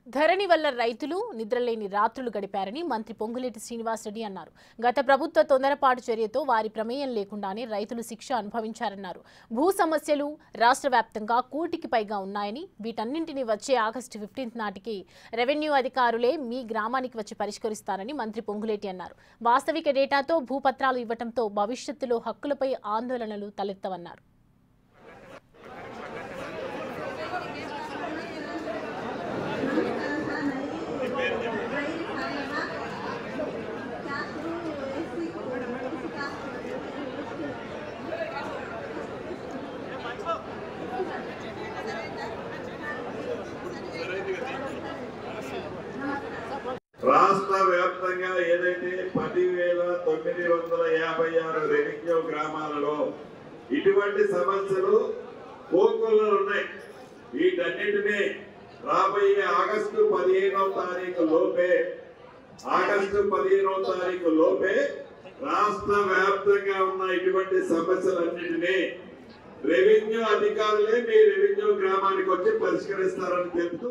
ధరణి వల్ల రైతులు నిద్రలేని రాత్రులు గడిపారని మంత్రి పొంగులేటి శ్రీనివాసరెడ్డి అన్నారు. గత ప్రభుత్వ తొందరపాటు చర్యతో వారి ప్రమేయం లేకుండానే రైతులు శిక్ష అనుభవించారన్నారు. భూ సమస్యలు రాష్ట్ర వ్యాప్తంగా కోటికి పైగా ఉన్నాయని, వీటన్నింటినీ వచ్చే ఆగస్టు 15 నాటికి రెవెన్యూ అధికారులే మీ గ్రామానికి వచ్చి పరిష్కరిస్తారని మంత్రి పొంగులేటి అన్నారు. వాస్తవిక డేటాతో భూపత్రాలు ఇవ్వడంతో భవిష్యత్తులో హక్కులపై ఆందోళనలు తలెత్తవన్నారు. రాష్ట్ర వ్యాప్తంగా ఏదైతే 10,956 రెవెన్యూ గ్రామాలలో ఇటువంటి సమస్యలు కోకొల్లలు ఉన్నాయి. వీటన్నిటినీ రాబోయే ఆగస్టు 15వ తారీఖు లోపే రాష్ట్ర వ్యాప్తంగా ఉన్న ఇటువంటి సమస్యలన్నిటినీ రెవెన్యూ అధికారులే మీ రెవెన్యూ గ్రామానికి వచ్చి పరిష్కరిస్తారని తెలుపుతూ